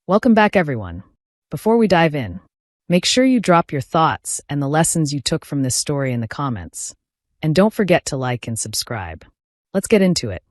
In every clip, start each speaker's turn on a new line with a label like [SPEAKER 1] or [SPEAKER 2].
[SPEAKER 1] Welcome back, everyone. Before we dive in, make sure you drop your thoughts and the lessons you took from this story in the comments. And don't forget to like and subscribe. Let's get into it.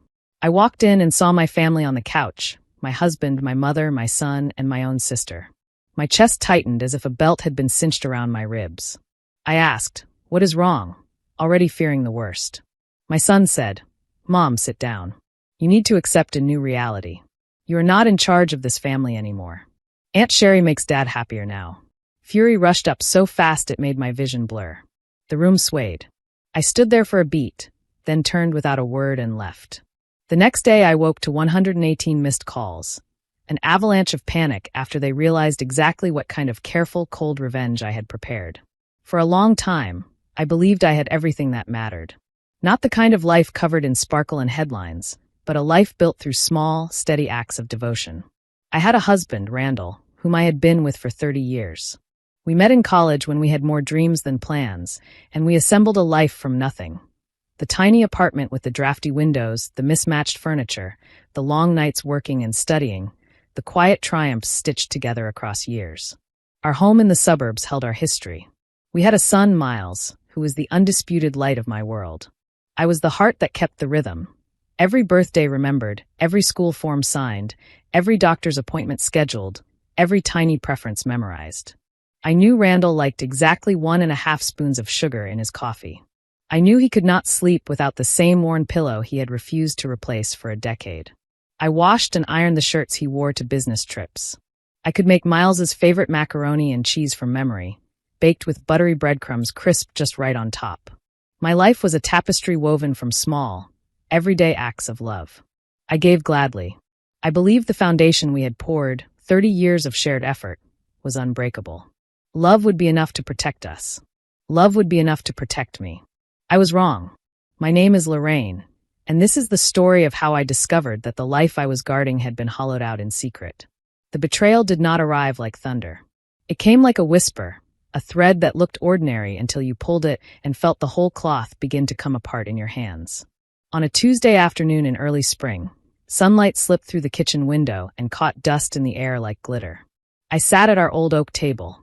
[SPEAKER 1] I walked in and saw my family on the couch, my husband, my mother, my son, and my own sister. My chest tightened as if a belt had been cinched around my ribs. I asked, "What is wrong?" already fearing the worst. My son said, "Mom, sit down. You need to accept a new reality. You are not in charge of this family anymore. Aunt Sherry makes Dad happier now." Fury rushed up so fast it made my vision blur. The room swayed. I stood there for a beat, then turned without a word and left. The next day I woke to 118 missed calls, an avalanche of panic after they realized exactly what kind of careful, cold revenge I had prepared. For a long time, I believed I had everything that mattered. Not the kind of life covered in sparkle and headlines, but a life built through small, steady acts of devotion. I had a husband, Randall, whom I had been with for 30 years. We met in college when we had more dreams than plans, and we assembled a life from nothing. The tiny apartment with the drafty windows, the mismatched furniture, the long nights working and studying, the quiet triumphs stitched together across years. Our home in the suburbs held our history. We had a son, Miles, who was the undisputed light of my world. I was the heart that kept the rhythm. Every birthday remembered, every school form signed, every doctor's appointment scheduled, every tiny preference memorized. I knew Randall liked exactly 1.5 spoons of sugar in his coffee. I knew he could not sleep without the same worn pillow he had refused to replace for a decade. I washed and ironed the shirts he wore to business trips. I could make Miles's favorite macaroni and cheese from memory, baked with buttery breadcrumbs crisp just right on top. My life was a tapestry woven from small, everyday acts of love. I gave gladly. I believed the foundation we had poured, 30 years of shared effort, was unbreakable. Love would be enough to protect us. Love would be enough to protect me. I was wrong. My name is Lorraine, and this is the story of how I discovered that the life I was guarding had been hollowed out in secret. The betrayal did not arrive like thunder. It came like a whisper, a thread that looked ordinary until you pulled it and felt the whole cloth begin to come apart in your hands. On a Tuesday afternoon in early spring, sunlight slipped through the kitchen window and caught dust in the air like glitter. I sat at our old oak table,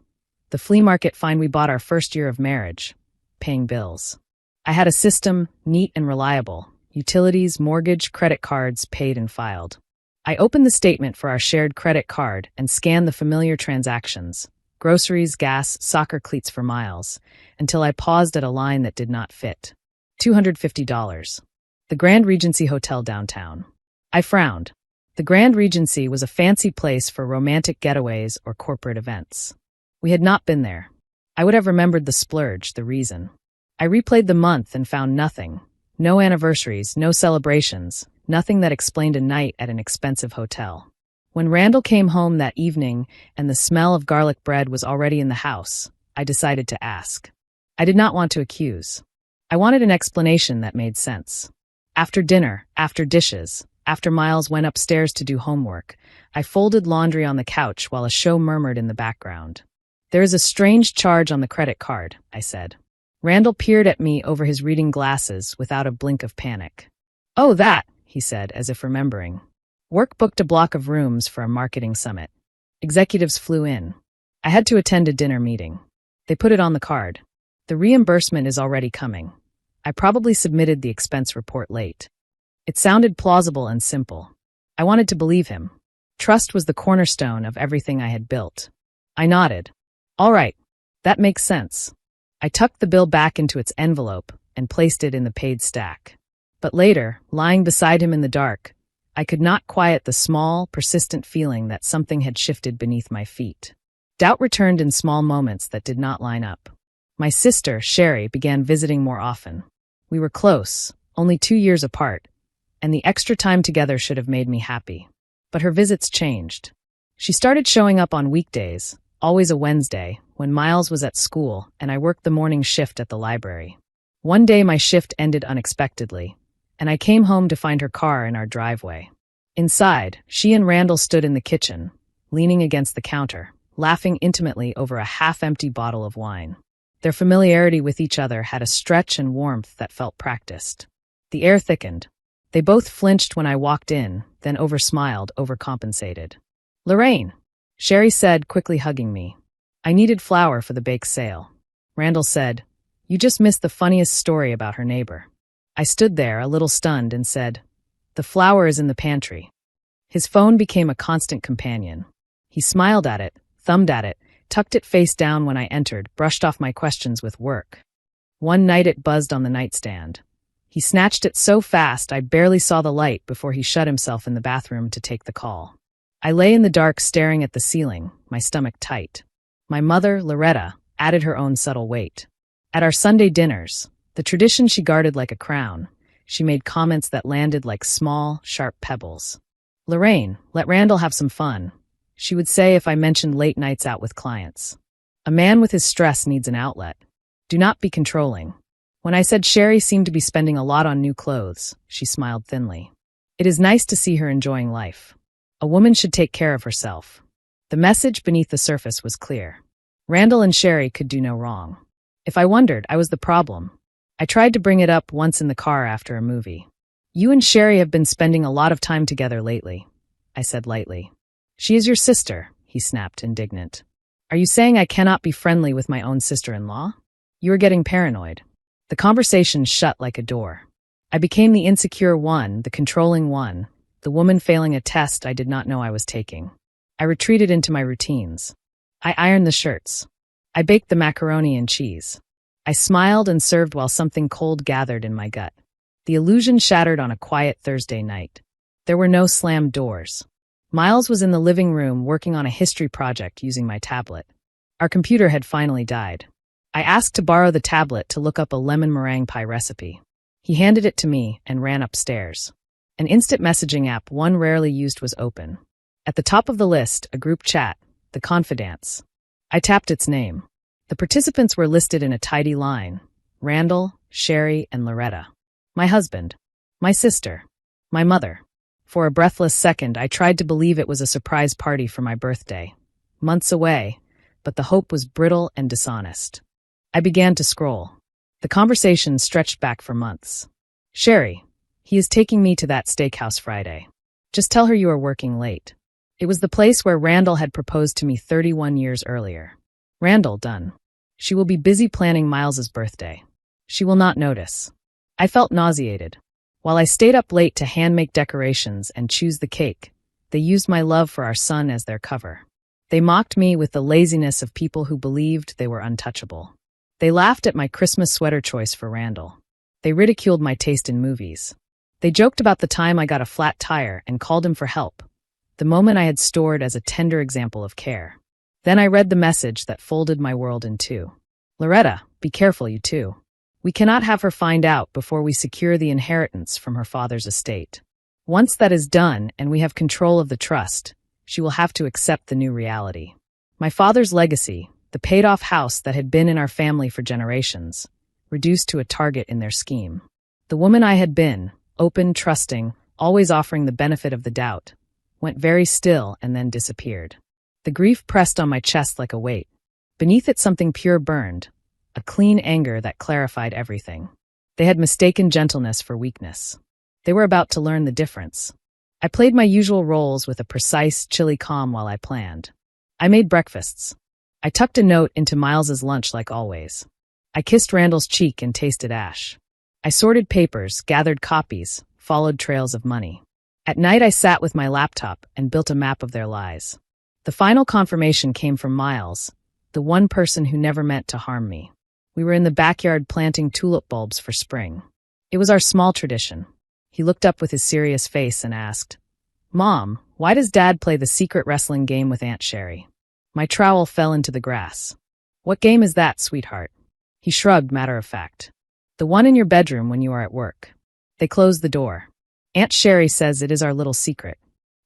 [SPEAKER 1] the flea market find we bought our first year of marriage, paying bills. I had a system, neat and reliable, utilities, mortgage, credit cards, paid and filed. I opened the statement for our shared credit card and scanned the familiar transactions, groceries, gas, soccer cleats for Miles, until I paused at a line that did not fit. $250. The Grand Regency Hotel downtown. I frowned. The Grand Regency was a fancy place for romantic getaways or corporate events. We had not been there. I would have remembered the splurge, the reason. I replayed the month and found nothing. No anniversaries, no celebrations, nothing that explained a night at an expensive hotel. When Randall came home that evening and the smell of garlic bread was already in the house, I decided to ask. I did not want to accuse. I wanted an explanation that made sense. After dinner, after dishes, after Miles went upstairs to do homework, I folded laundry on the couch while a show murmured in the background. "There is a strange charge on the credit card," I said. Randall peered at me over his reading glasses without a blink of panic. "Oh, that," he said, as if remembering. Work booked a block of rooms for a marketing summit. Executives flew in. I had to attend a dinner meeting. They put it on the card. The reimbursement is already coming. I probably submitted the expense report late. It sounded plausible and simple. I wanted to believe him. Trust was the cornerstone of everything I had built. I nodded. "All right, that makes sense." I tucked the bill back into its envelope and placed it in the paid stack. But later, lying beside him in the dark, I could not quiet the small, persistent feeling that something had shifted beneath my feet. Doubt returned in small moments that did not line up. My sister, Sherry, began visiting more often. We were close, only 2 years apart, and the extra time together should have made me happy. But her visits changed. She started showing up on weekdays, always a Wednesday, when Miles was at school and I worked the morning shift at the library. One day my shift ended unexpectedly, and I came home to find her car in our driveway. Inside, she and Randall stood in the kitchen, leaning against the counter, laughing intimately over a half-empty bottle of wine. Their familiarity with each other had a stretch and warmth that felt practiced. The air thickened. They both flinched when I walked in, then oversmiled, overcompensated. "Lorraine," Sherry said, quickly hugging me. I needed flour for the bake sale. Randall said, you just missed the funniest story about her neighbor. I stood there, a little stunned, and said, the flour is in the pantry. His phone became a constant companion. He smiled at it, thumbed at it, tucked it face down when I entered, brushed off my questions with work. One night it buzzed on the nightstand. He snatched it so fast I barely saw the light before he shut himself in the bathroom to take the call. I lay in the dark staring at the ceiling, my stomach tight. My mother, Loretta, added her own subtle weight. At our Sunday dinners, the tradition she guarded like a crown, she made comments that landed like small, sharp pebbles. Lorraine, let Randall have some fun, she would say if I mentioned late nights out with clients. A man with his stress needs an outlet. Do not be controlling. When I said Sherry seemed to be spending a lot on new clothes, she smiled thinly. It is nice to see her enjoying life. A woman should take care of herself. The message beneath the surface was clear. Randall and Sherry could do no wrong. If I wondered, I was the problem. I tried to bring it up once in the car after a movie. You and Sherry have been spending a lot of time together lately, I said lightly. She is your sister, he snapped, indignant. Are you saying I cannot be friendly with my own sister-in-law? You are getting paranoid. The conversation shut like a door. I became the insecure one, the controlling one, the woman failing a test I did not know I was taking. I retreated into my routines. I ironed the shirts. I baked the macaroni and cheese. I smiled and served while something cold gathered in my gut. The illusion shattered on a quiet Thursday night. There were no slammed doors. Miles was in the living room working on a history project using my tablet. Our computer had finally died. I asked to borrow the tablet to look up a lemon meringue pie recipe. He handed it to me and ran upstairs. An instant messaging app one rarely used was open. At the top of the list, a group chat, the Confidants. I tapped its name. The participants were listed in a tidy line: Randall, Sherry, and Loretta. My husband, my sister, my mother. For a breathless second, I tried to believe it was a surprise party for my birthday. Months away, but the hope was brittle and dishonest. I began to scroll. The conversation stretched back for months. Sherry, he is taking me to that steakhouse Friday. Just tell her you are working late. It was the place where Randall had proposed to me 31 years earlier. Randall, done. She will be busy planning Miles's birthday. She will not notice. I felt nauseated. While I stayed up late to hand-make decorations and choose the cake, they used my love for our son as their cover. They mocked me with the laziness of people who believed they were untouchable. They laughed at my Christmas sweater choice for Randall. They ridiculed my taste in movies. They joked about the time I got a flat tire and called him for help, the moment I had stored as a tender example of care. Then I read the message that folded my world in two. Loretta, be careful, you too. We cannot have her find out before we secure the inheritance from her father's estate. Once that is done and we have control of the trust, she will have to accept the new reality. My father's legacy, the paid-off house that had been in our family for generations, reduced to a target in their scheme. The woman I had been, open, trusting, always offering the benefit of the doubt, went very still and then disappeared. The grief pressed on my chest like a weight. Beneath it something pure burned, a clean anger that clarified everything. They had mistaken gentleness for weakness. They were about to learn the difference. I played my usual roles with a precise, chilly calm while I planned. I made breakfasts. I tucked a note into Miles's lunch like always. I kissed Randall's cheek and tasted ash. I sorted papers, gathered copies, followed trails of money. At night I sat with my laptop and built a map of their lies. The final confirmation came from Miles, the one person who never meant to harm me. We were in the backyard planting tulip bulbs for spring. It was our small tradition. He looked up with his serious face and asked, "Mom, why does Dad play the secret wrestling game with Aunt Sherry?" My trowel fell into the grass. "What game is that, sweetheart?" He shrugged, matter of fact. "The one in your bedroom when you are at work." They closed the door. "Aunt Sherry says it is our little secret."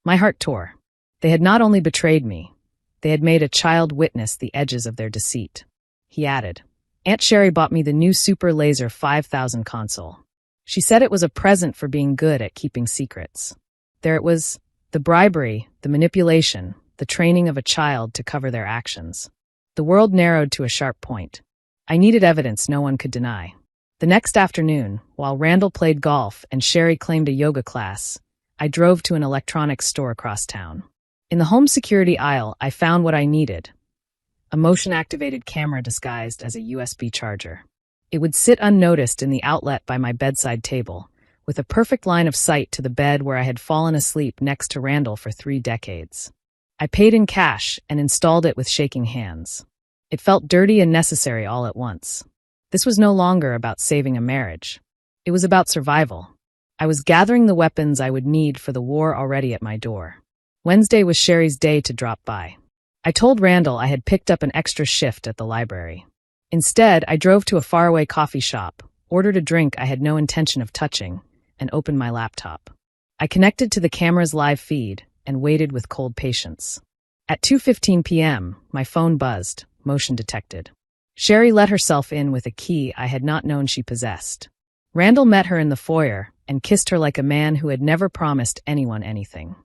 [SPEAKER 1] My heart tore. They had not only betrayed me, they had made a child witness the edges of their deceit. He added, "Aunt Sherry bought me the new Super Laser 5000 console. She said it was a present for being good at keeping secrets." There it was, the bribery, the manipulation, the training of a child to cover their actions. The world narrowed to a sharp point. I needed evidence no one could deny. The next afternoon, while Randall played golf and Sherry claimed a yoga class, I drove to an electronics store across town. In the home security aisle, I found what I needed: a motion-activated camera disguised as a USB charger. It would sit unnoticed in the outlet by my bedside table, with a perfect line of sight to the bed where I had fallen asleep next to Randall for 3 decades. I paid in cash and installed it with shaking hands. It felt dirty and necessary all at once. This was no longer about saving a marriage. It was about survival. I was gathering the weapons I would need for the war already at my door. Wednesday was Sherry's day to drop by. I told Randall I had picked up an extra shift at the library. Instead, I drove to a faraway coffee shop, ordered a drink I had no intention of touching, and opened my laptop. I connected to the camera's live feed and waited with cold patience. At 2:15 p.m., my phone buzzed, motion detected. Sherry let herself in with a key I had not known she possessed. Randall met her in the foyer and kissed her like a man who had never promised anyone anything.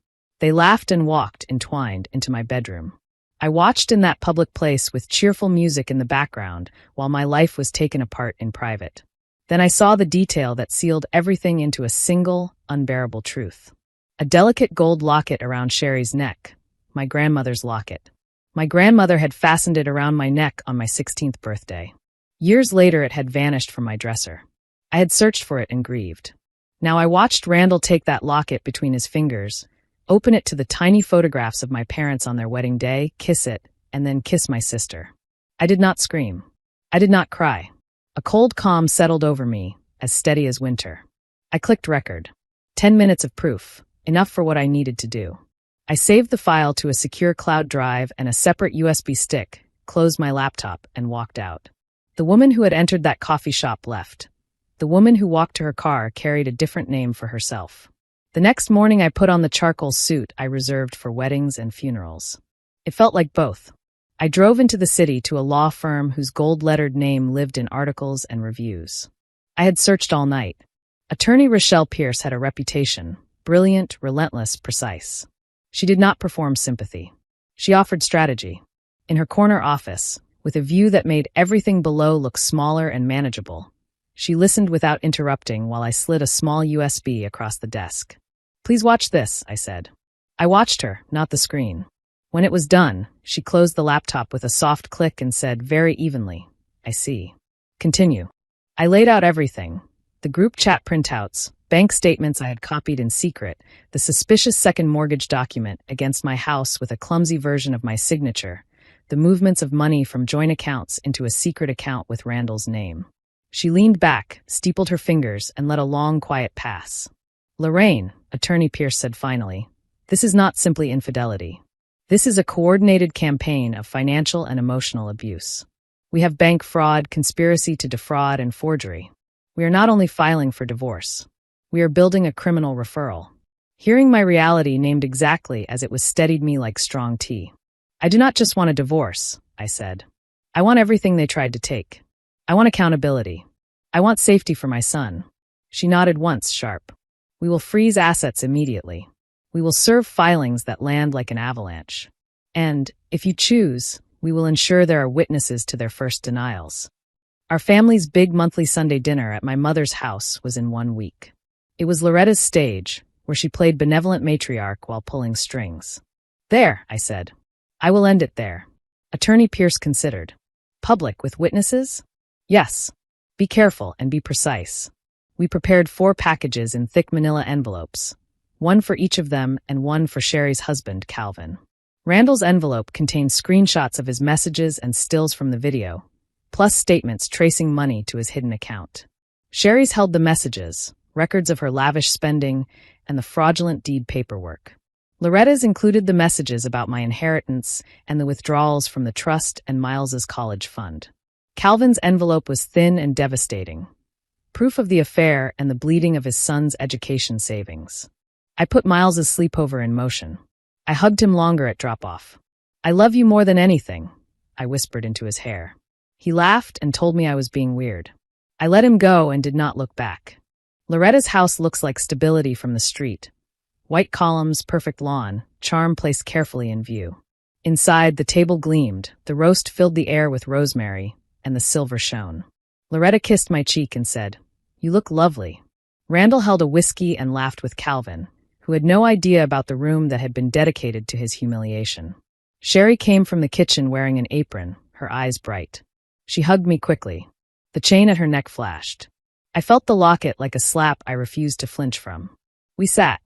[SPEAKER 1] They laughed and walked, entwined, into my bedroom. I watched in that public place with cheerful music in the background while my life was taken apart in private. Then I saw the detail that sealed everything into a single, unbearable truth. A delicate gold locket around Sherry's neck, my grandmother's locket. My grandmother had fastened it around my neck on my 16th birthday. Years later, it had vanished from my dresser. I had searched for it and grieved. Now I watched Randall take that locket between his fingers, open it to the tiny photographs of my parents on their wedding day, kiss it, and then kiss my sister. I did not scream. I did not cry. A cold calm settled over me, as steady as winter. I clicked record. 10 minutes of proof, enough for what I needed to do. I saved the file to a secure cloud drive and a separate USB stick, closed my laptop, and walked out. The woman who had entered that coffee shop left. The woman who walked to her car carried a different name for herself. The next morning I put on the charcoal suit I reserved for weddings and funerals. It felt like both. I drove into the city to a law firm whose gold-lettered name lived in articles and reviews. I had searched all night. Attorney Rochelle Pierce had a reputation: brilliant, relentless, precise. She did not perform sympathy. She offered strategy. In her corner office, with a view that made everything below look smaller and manageable, she listened without interrupting while I slid a small USB across the desk. "Please watch this," I said. I watched her, not the screen. When it was done, she closed the laptop with a soft click and said very evenly, "I see. Continue." I laid out everything: the group chat printouts, bank statements I had copied in secret, the suspicious second mortgage document against my house with a clumsy version of my signature, the movements of money from joint accounts into a secret account with Randall's name. She leaned back, steepled her fingers, and let a long, quiet pass. "Lorraine," Attorney Pierce said finally, "this is not simply infidelity. This is a coordinated campaign of financial and emotional abuse. We have bank fraud, conspiracy to defraud, and forgery. We are not only filing for divorce. We are building a criminal referral." Hearing my reality named exactly as it was steadied me like strong tea. "I do not just want a divorce," I said. "I want everything they tried to take. I want accountability. I want safety for my son." She nodded once, sharp. "We will freeze assets immediately. We will serve filings that land like an avalanche. And, if you choose, we will ensure there are witnesses to their first denials." Our family's big monthly Sunday dinner at my mother's house was in 1 week. It was Loretta's stage, where she played benevolent matriarch while pulling strings. "There," I said. "I will end it there." Attorney Pierce considered. "Public with witnesses?" "Yes. Be careful and be precise." We prepared 4 packages in thick manila envelopes, one for each of them and one for Sherry's husband, Calvin. Randall's envelope contained screenshots of his messages and stills from the video, plus statements tracing money to his hidden account. Sherry's held the messages, records of her lavish spending, and the fraudulent deed paperwork. Loretta's included the messages about my inheritance and the withdrawals from the trust and Miles's college fund. Calvin's envelope was thin and devastating, proof of the affair and the bleeding of his son's education savings. I put Miles's sleepover in motion. I hugged him longer at drop-off. "I love you more than anything," I whispered into his hair. He laughed and told me I was being weird. I let him go and did not look back. Loretta's house looks like stability from the street. White columns, perfect lawn, charm placed carefully in view. Inside, the table gleamed, the roast filled the air with rosemary, and the silver shone. Loretta kissed my cheek and said, "You look lovely." Randall held a whiskey and laughed with Calvin, who had no idea about the room that had been dedicated to his humiliation. Sherry came from the kitchen wearing an apron, her eyes bright. She hugged me quickly. The chain at her neck flashed. I felt the locket like a slap I refused to flinch from. We sat.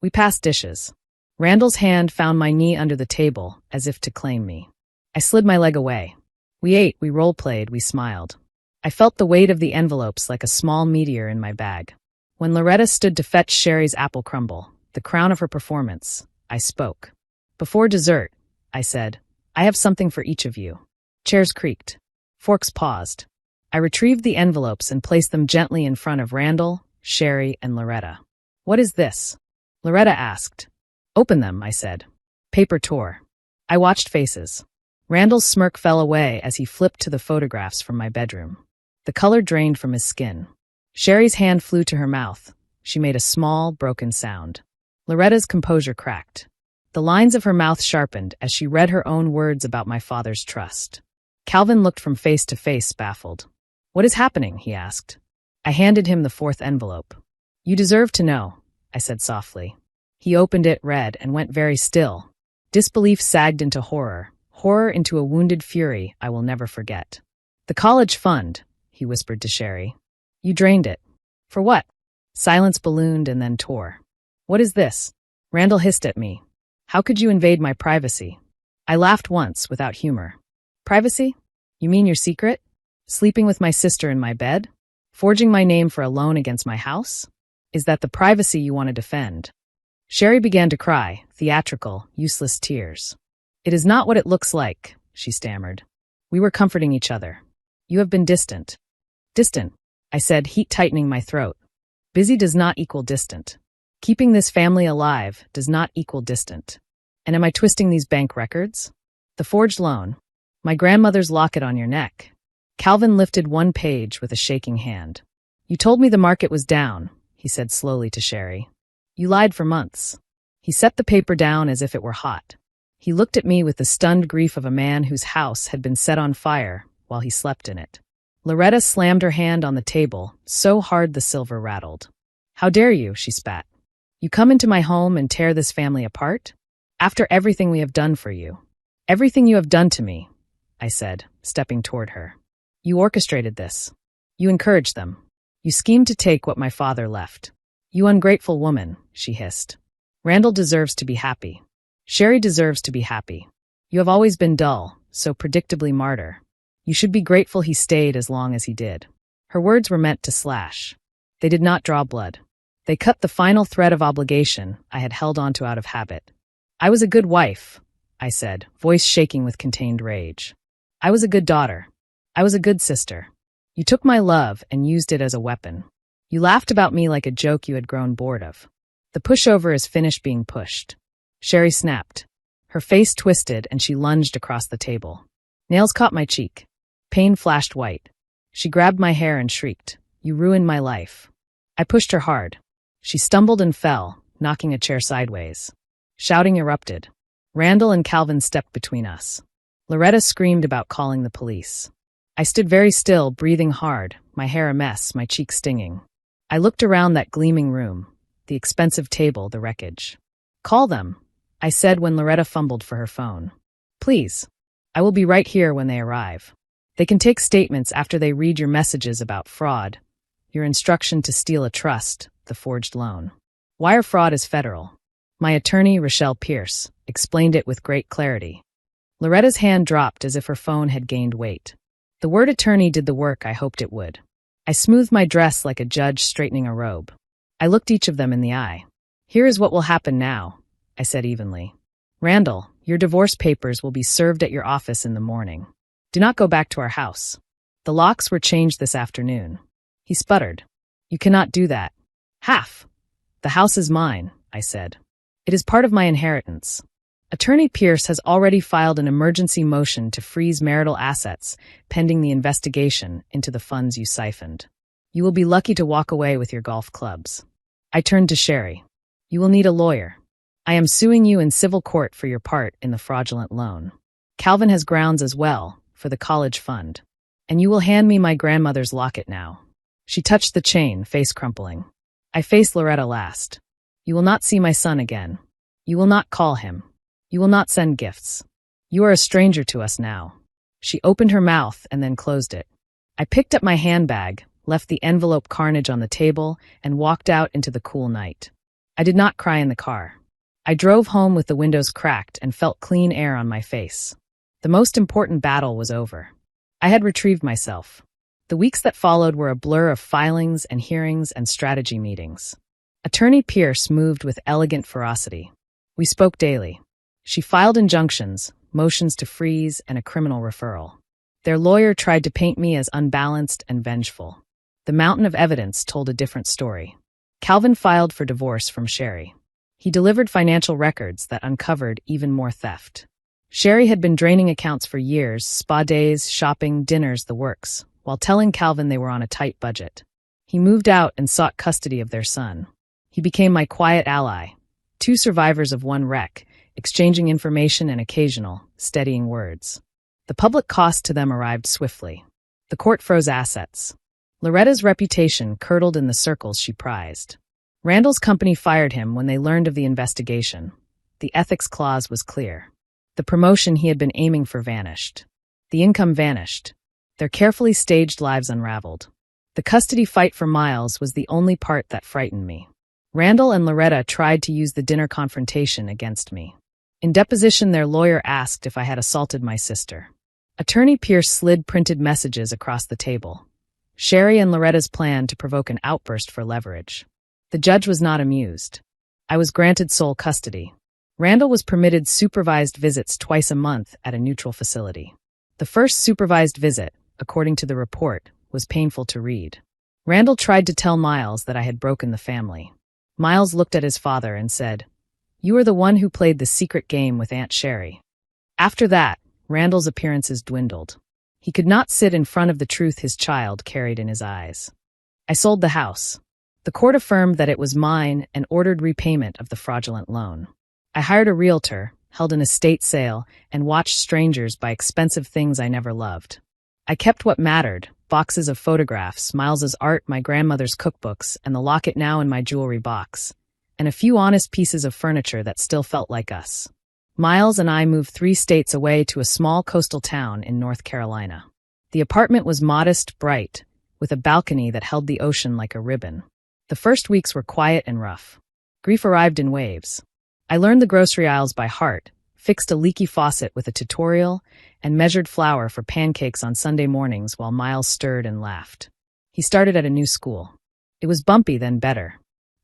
[SPEAKER 1] We passed dishes. Randall's hand found my knee under the table, as if to claim me. I slid my leg away. We ate, we role-played, we smiled. I felt the weight of the envelopes like a small meteor in my bag. When Loretta stood to fetch Sherry's apple crumble, the crown of her performance, I spoke. Before dessert, I said, I have something for each of you. Chairs creaked. Forks paused. I retrieved the envelopes and placed them gently in front of Randall, Sherry, and Loretta. What is this? Loretta asked. Open them, I said. Paper tore. I watched faces. Randall's smirk fell away as he flipped to the photographs from my bedroom. The color drained from his skin. Sherry's hand flew to her mouth. She made a small, broken sound. Loretta's composure cracked. The lines of her mouth sharpened as she read her own words about my father's trust. Calvin looked from face to face, baffled. What is happening? He asked. I handed him the fourth envelope. You deserve to know, I said softly. He opened it, read, and went very still. Disbelief sagged into horror into a wounded fury I will never forget. The college fund, he whispered to Sherry. You drained it. For what? Silence ballooned and then tore. What is this? Randall hissed at me. How could you invade my privacy? I laughed once without humor. Privacy? You mean your secret? Sleeping with my sister in my bed? Forging my name for a loan against my house? Is that the privacy you want to defend? Sherry began to cry, theatrical, useless tears. It is not what it looks like, she stammered. We were comforting each other. You have been distant. Distant, I said, heat tightening my throat. Busy does not equal distant. Keeping this family alive does not equal distant. And am I twisting these bank records? The forged loan. My grandmother's locket on your neck. Calvin lifted one page with a shaking hand. You told me the market was down, he said slowly to Sherry. You lied for months. He set the paper down as if it were hot. He looked at me with the stunned grief of a man whose house had been set on fire while he slept in it. Loretta slammed her hand on the table, so hard the silver rattled. How dare you, she spat. You come into my home and tear this family apart? After everything we have done for you. Everything you have done to me, I said, stepping toward her. You orchestrated this. You encouraged them. You schemed to take what my father left. You ungrateful woman, she hissed. Randall deserves to be happy. Sherry deserves to be happy. You have always been dull, so predictably martyr. You should be grateful he stayed as long as he did. Her words were meant to slash. They did not draw blood. They cut the final thread of obligation I had held onto out of habit. I was a good wife, I said, voice shaking with contained rage. I was a good daughter. I was a good sister. You took my love and used it as a weapon. You laughed about me like a joke you had grown bored of. The pushover is finished being pushed. Sherry snapped. Her face twisted and she lunged across the table. Nails caught my cheek. Pain flashed white. She grabbed my hair and shrieked, You ruined my life. I pushed her hard. She stumbled and fell, knocking a chair sideways. Shouting erupted. Randall and Calvin stepped between us. Loretta screamed about calling the police. I stood very still, breathing hard, my hair a mess, my cheeks stinging. I looked around that gleaming room, the expensive table, the wreckage. Call them, I said when Loretta fumbled for her phone. Please. I will be right here when they arrive. They can take statements after they read your messages about fraud, your instruction to steal a trust, the forged loan. Wire fraud is federal. My attorney, Rochelle Pierce, explained it with great clarity. Loretta's hand dropped as if her phone had gained weight. The word attorney did the work I hoped it would. I smoothed my dress like a judge straightening a robe. I looked each of them in the eye. Here is what will happen now, I said evenly. Randall, your divorce papers will be served at your office in the morning. Do not go back to our house. The locks were changed this afternoon. He sputtered. You cannot do that. Half. The house is mine, I said. It is part of my inheritance. Attorney Pierce has already filed an emergency motion to freeze marital assets pending the investigation into the funds you siphoned. You will be lucky to walk away with your golf clubs. I turned to Sherry. You will need a lawyer. I am suing you in civil court for your part in the fraudulent loan. Calvin has grounds as well, for the college fund. And you will hand me my grandmother's locket now. She touched the chain, face crumpling. I faced Loretta last. You will not see my son again. You will not call him. You will not send gifts. You are a stranger to us now." She opened her mouth and then closed it. I picked up my handbag, left the envelope carnage on the table, and walked out into the cool night. I did not cry in the car. I drove home with the windows cracked and felt clean air on my face. The most important battle was over. I had retrieved myself. The weeks that followed were a blur of filings and hearings and strategy meetings. Attorney Pierce moved with elegant ferocity. We spoke daily. She filed injunctions, motions to freeze, and a criminal referral. Their lawyer tried to paint me as unbalanced and vengeful. The mountain of evidence told a different story. Calvin filed for divorce from Sherry. He delivered financial records that uncovered even more theft. Sherry had been draining accounts for years, spa days, shopping, dinners, the works, while telling Calvin they were on a tight budget. He moved out and sought custody of their son. He became my quiet ally, two survivors of one wreck, exchanging information and occasional, steadying words. The public cost to them arrived swiftly. The court froze assets. Loretta's reputation curdled in the circles she prized. Randall's company fired him when they learned of the investigation. The ethics clause was clear. The promotion he had been aiming for vanished. The income vanished. Their carefully staged lives unraveled. The custody fight for Miles was the only part that frightened me. Randall and Loretta tried to use the dinner confrontation against me. In deposition, their lawyer asked if I had assaulted my sister. Attorney Pierce slid printed messages across the table. Sherry and Loretta's plan to provoke an outburst for leverage. The judge was not amused. I was granted sole custody. Randall was permitted supervised visits twice a month at a neutral facility. The first supervised visit, according to the report, was painful to read. Randall tried to tell Miles that I had broken the family. Miles looked at his father and said, "You are the one who played the secret game with Aunt Sherry." After that, Randall's appearances dwindled. He could not sit in front of the truth his child carried in his eyes. I sold the house. The court affirmed that it was mine and ordered repayment of the fraudulent loan. I hired a realtor, held an estate sale, and watched strangers buy expensive things I never loved. I kept what mattered, boxes of photographs, Miles's art, my grandmother's cookbooks, and the locket now in my jewelry box, and a few honest pieces of furniture that still felt like us. Miles and I moved 3 states away to a small coastal town in North Carolina. The apartment was modest, bright, with a balcony that held the ocean like a ribbon. The first weeks were quiet and rough. Grief arrived in waves. I learned the grocery aisles by heart, fixed a leaky faucet with a tutorial, and measured flour for pancakes on Sunday mornings while Miles stirred and laughed. He started at a new school. It was bumpy, then better.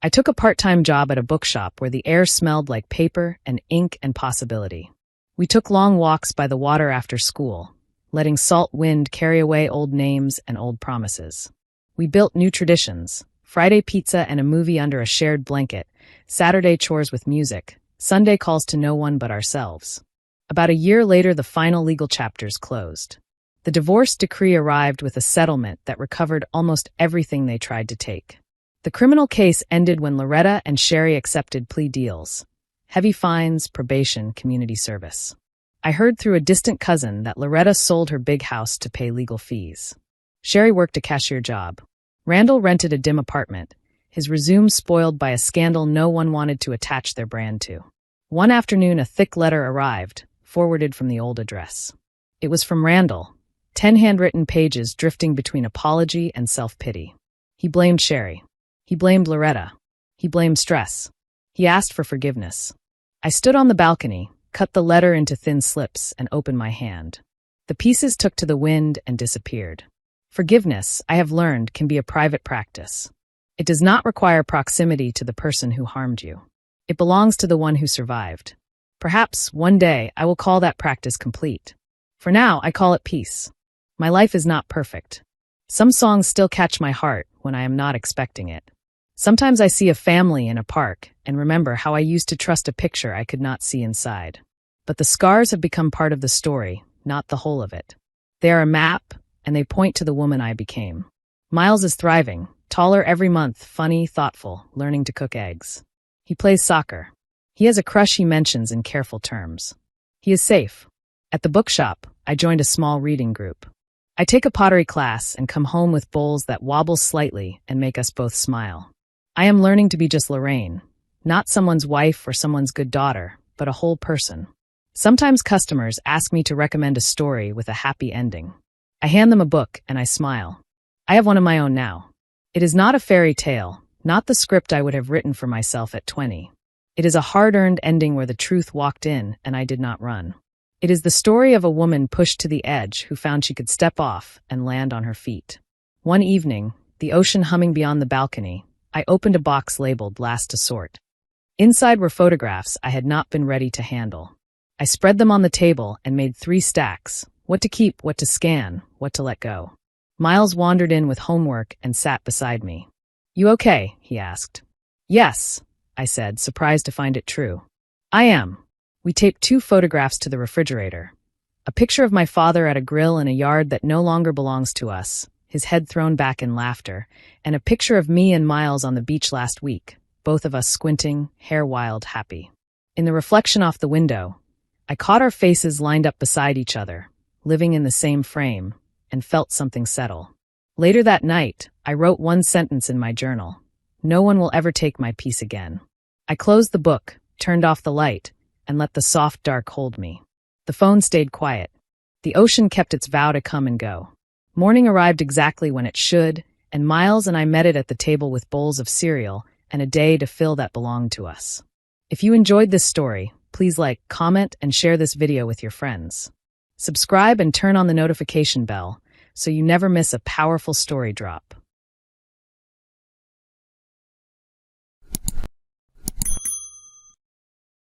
[SPEAKER 1] I took a part-time job at a bookshop where the air smelled like paper and ink and possibility. We took long walks by the water after school, letting salt wind carry away old names and old promises. We built new traditions: Friday pizza and a movie under a shared blanket, Saturday chores with music, Sunday calls to no one but ourselves. About a year later, the final legal chapters closed. The divorce decree arrived with a settlement that recovered almost everything they tried to take. The criminal case ended when Loretta and Sherry accepted plea deals: heavy fines, probation, community service. I heard through a distant cousin that Loretta sold her big house to pay legal fees. Sherry worked a cashier job. Randall rented a dim apartment, his resume spoiled by a scandal no one wanted to attach their brand to. One afternoon, a thick letter arrived, forwarded from the old address. It was from Randall, 10 handwritten pages drifting between apology and self-pity. He blamed Sherry. He blamed Loretta. He blamed stress. He asked for forgiveness. I stood on the balcony, cut the letter into thin slips, and opened my hand. The pieces took to the wind and disappeared. Forgiveness, I have learned, can be a private practice. It does not require proximity to the person who harmed you. It belongs to the one who survived. Perhaps, one day, I will call that practice complete. For now, I call it peace. My life is not perfect. Some songs still catch my heart when I am not expecting it. Sometimes I see a family in a park and remember how I used to trust a picture I could not see inside. But the scars have become part of the story, not the whole of it. They are a map, and they point to the woman I became. Miles is thriving, taller every month, funny, thoughtful, learning to cook eggs. He plays soccer. He has a crush he mentions in careful terms. He is safe. At the bookshop, I joined a small reading group. I take a pottery class and come home with bowls that wobble slightly and make us both smile. I am learning to be just Lorraine, Not someone's wife or someone's good daughter, but a whole person. Sometimes customers ask me to recommend a story with a happy ending. I hand them a book and I smile. I have one of my own now. It is not a fairy tale, not the script I would have written for myself at 20. It is a hard-earned ending where the truth walked in and I did not run. It is the story of a woman pushed to the edge who found she could step off and land on her feet. One evening, the ocean humming beyond the balcony, I opened a box labeled Last to Sort. Inside were photographs I had not been ready to handle. I spread them on the table and made 3 stacks: what to keep, what to scan, what to let go. Miles wandered in with homework and sat beside me. "You okay?" he asked. "Yes," I said, surprised to find it true. "I am." We taped 2 photographs to the refrigerator. A picture of my father at a grill in a yard that no longer belongs to us, his head thrown back in laughter, and a picture of me and Miles on the beach last week, both of us squinting, hair wild, happy. In the reflection off the window, I caught our faces lined up beside each other, living in the same frame, and felt something settle. Later that night, I wrote one sentence in my journal: "No one will ever take my peace again." I closed the book, turned off the light, and let the soft dark hold me. The phone stayed quiet. The ocean kept its vow to come and go. Morning arrived exactly when it should, and Miles and I met it at the table with bowls of cereal and a day to fill that belonged to us. If you enjoyed this story, please like, comment, and share this video with your friends. Subscribe and turn on the notification bell so you never miss a powerful story drop.